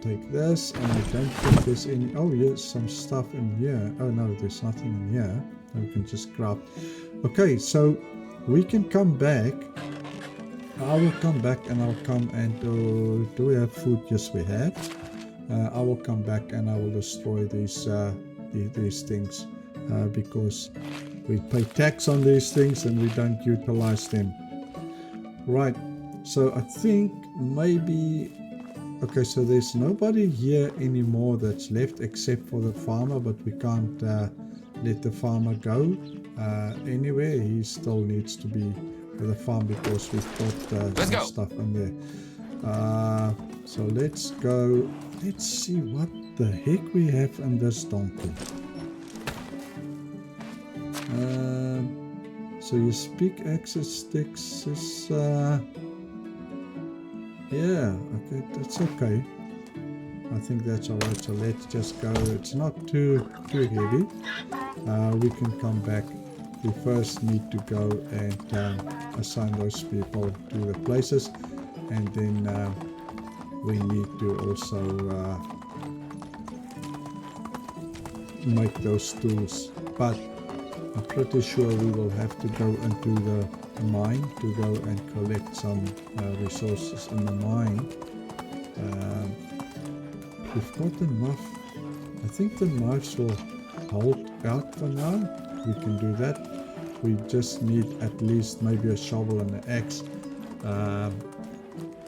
take this. And I don't think there's any. Oh, yes, some stuff in here. Oh no, there's nothing in here. We can just grab. Okay, so we can come back. I will come back and I'll come and do we have food? Yes, we have. I will come back and I will destroy these things because we pay tax on these things and we don't utilize them. Right. So I think maybe. Okay, so there's nobody here anymore that's left except for the farmer, but we can't let the farmer go anywhere. He still needs to be with the farm because we've got some stuff in there. So let's go. Let's see what the heck we have in this donkey. So your speak access sticks is yeah, okay, that's okay. I think that's alright. So let's just go. It's not too heavy. We can come back. We first need to go and assign those people to the places, and then we need to also make those tools. But I'm pretty sure we will have to go into the mine to go and collect some resources in the mine. We've got enough. I think the knives will hold out for now. We can do that. We just need at least maybe a shovel and an axe.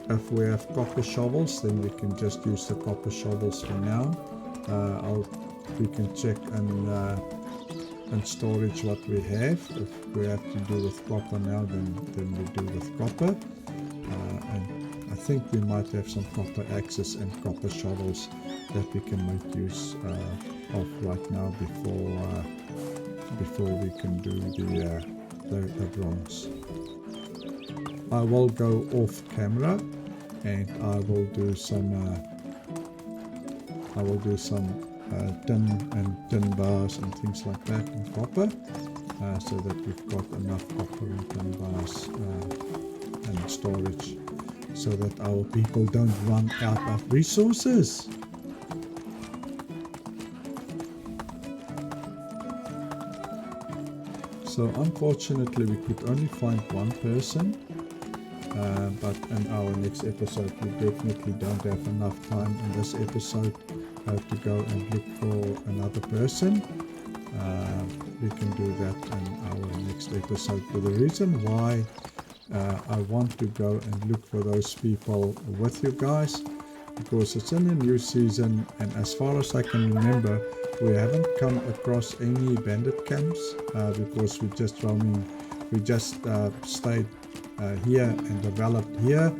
If we have copper shovels, then we can just use the copper shovels for now. We can check and storage what we have. If we have to do with copper now, then we do with copper. And I think we might have some copper axes and copper shovels that we can make use of right now before we can do the bronze. I will go off camera and I will do some tin bars and things like that in copper, so that we've got enough copper and tin bars and storage, so that our people don't run out of resources. So unfortunately we could only find one person, but in our next episode we definitely don't have enough time in this episode to go and look for another person. We can do that in our next episode. But the reason why I want to go and look for those people with you guys, because it's in a new season, and as far as I can remember, we haven't come across any bandit camps because we just roaming. We just stayed here and developed here,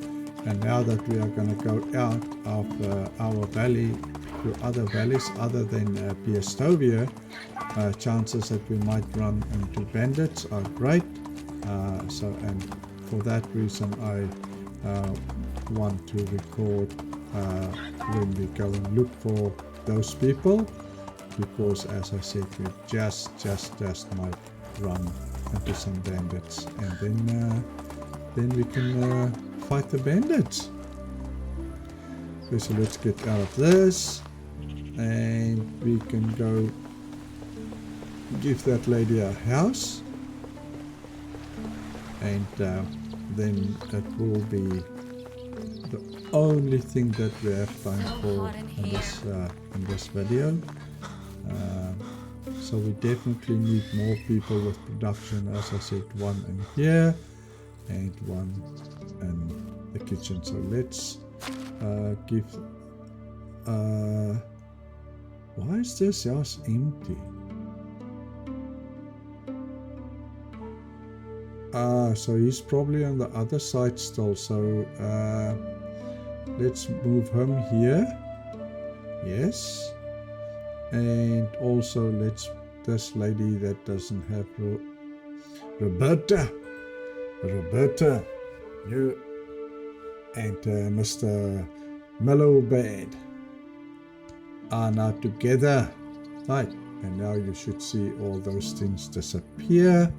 and now that we are going to go out of our valley to other valleys other than Piestovia, chances that we might run into bandits are great. And for that reason I want to record when we go and look for those people, because as I said, we just might run into some bandits, and then we can fight the bandits. Okay, so let's get out of this, and we can go give that lady a house, and then that will be the only thing that we have time for in this video. So we definitely need more people with production. As I said, one in here and one in the kitchen. So let's give why is this house empty? So he's probably on the other side still. So let's move him here. Yes. And also let's this lady that doesn't have Roberta, you and Mr. Mellowbad are now together, right? And now you should see all those things disappear.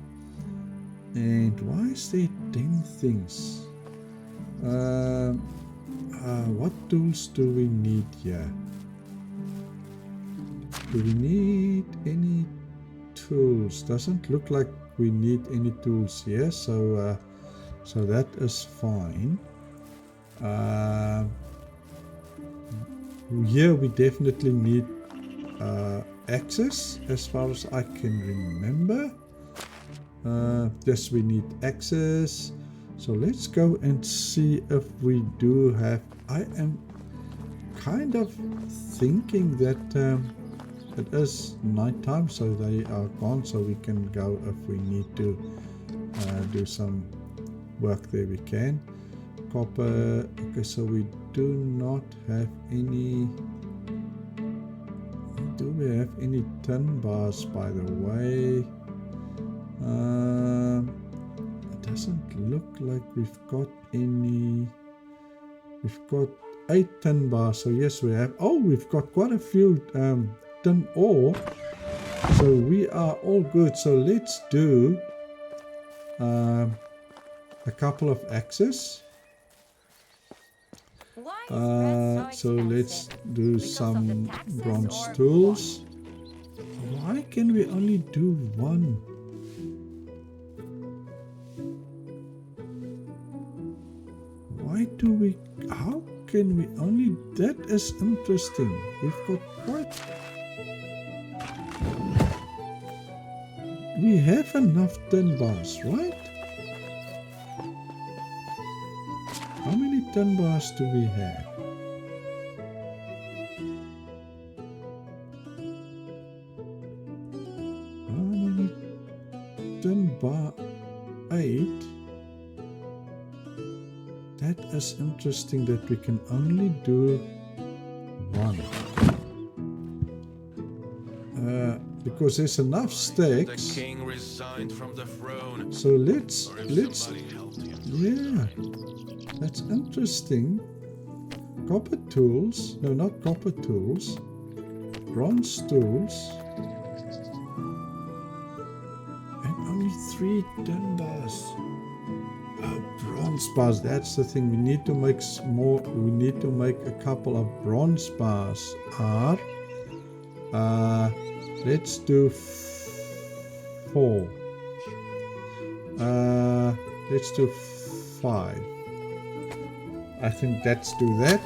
And why is there 10 things? What tools do we need here? Do we need any tools? Doesn't look like we need any tools here, so that is fine. Here we definitely need access, as far as I can remember. Yes, we need access. So let's go and see if we do have. I am kind of thinking that it is nighttime, so they are gone, so we can go if we need to do some work there. We can. Copper. Okay, so we do not have any. Do we have any tin bars, by the way? It doesn't look like we've got any. We've got 8 tin bars, so yes, we have. Oh, we've got quite a few tin ore, so we are all good. So let's do a couple of axes. So let's do some bronze tools. Why can we only do one? Why do we? How can we only? That is interesting. We've got quite. We have enough tin bars, right? How many tin bars do we have? How many tin bar? 8. That is interesting that we can only do 1. Because there's enough sticks. The king resigned from the throne. So let's yeah. That's interesting. Copper tools. No, not copper tools. Bronze tools. And only 3 tin bars. Oh, bronze bars. That's the thing. We need to make more. We need to make a couple of bronze bars. Let's do 4. Let's do 5. I think let's do that,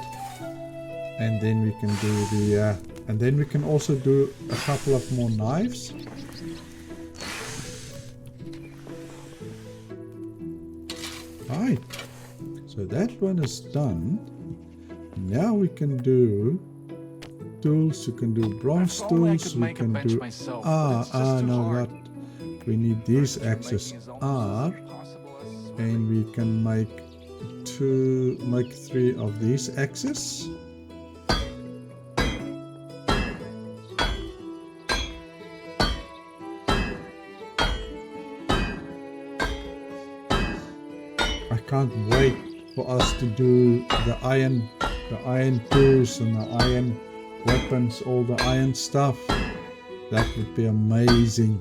and then we can do the and then we can also do a couple of more knives. Right, so that one is done. Now we can do tools. You can do bronze tools. We can do no, that we need these axes R, and we can make 3 of these axes. I can't wait for us to do the iron tools and the iron weapons, all the iron stuff. That would be amazing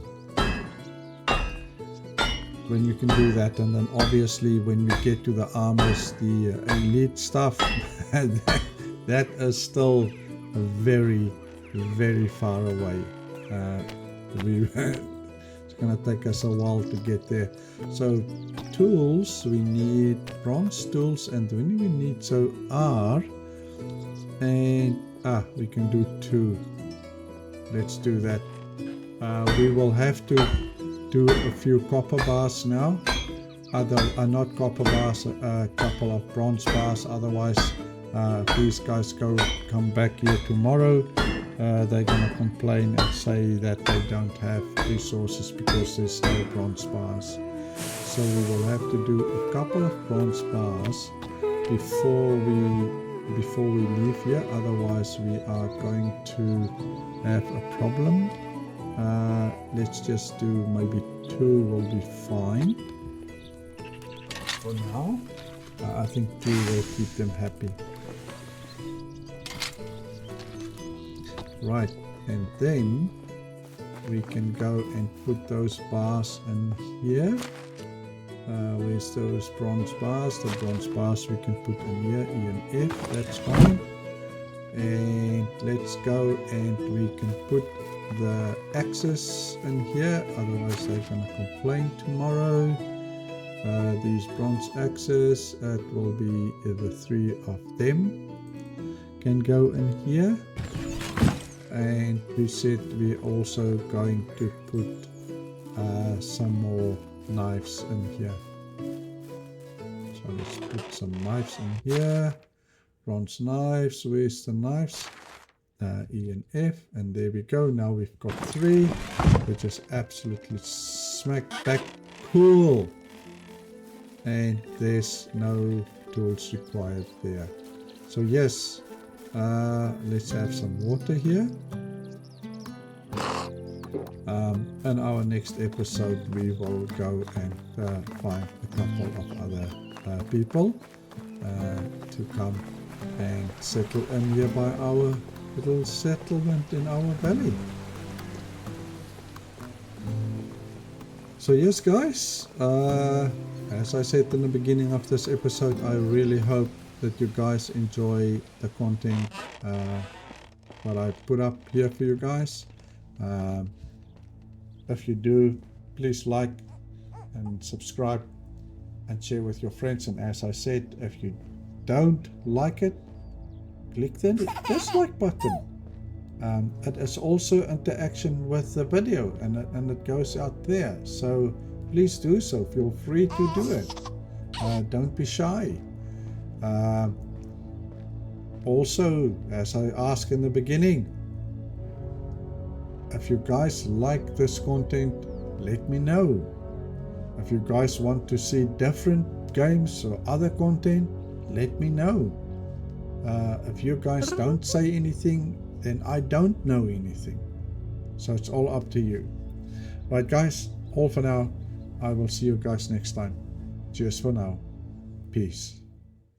when you can do that. And then obviously when we get to the armors, the elite stuff, that is still very, very far away. It's gonna take us a while to get there. So tools, we need bronze tools, and when we need R, and we can do 2. Let's do that. We will have to do a few copper bars now. Not copper bars, a couple of bronze bars. Otherwise, these guys come back here tomorrow. They're gonna complain and say that they don't have resources because there's no bronze bars. So we will have to do a couple of bronze bars before we leave here. Otherwise, we are going to have a problem. Let's just do maybe 2 will be fine for now. I think 2 will keep them happy. Right, and then we can go and put those bars in here. Where's those bronze bars? The bronze bars we can put in here, E and F, that's fine. And let's go and we can put the axes in here, otherwise they're gonna complain tomorrow. These bronze axes, it will be the 3 of them can go in here. And we said we're also going to put some more knives in here. So let's put some knives in here. Bronze knives, where's the knives? E and F, and there we go. Now we've got 3, which is absolutely smack back cool. And there's no tools required there. So yes, let's have some water here. In our next episode we will go and find a couple of other people to come and settle in here by our little settlement in our valley. So yes guys, as I said in the beginning of this episode, I really hope that you guys enjoy the content what I put up here for you guys. If you do, please like and subscribe and share with your friends. And as I said, if you don't like it, click the dislike button. It is also interaction with the video, and it goes out there. So please do so. Feel free to do it. Don't be shy. Also, as I asked in the beginning, if you guys like this content, let me know. If you guys want to see different games or other content, let me know. If you guys don't say anything, then I don't know anything. So it's all up to you. Right guys, all for now. I will see you guys next time. Cheers for now. Peace.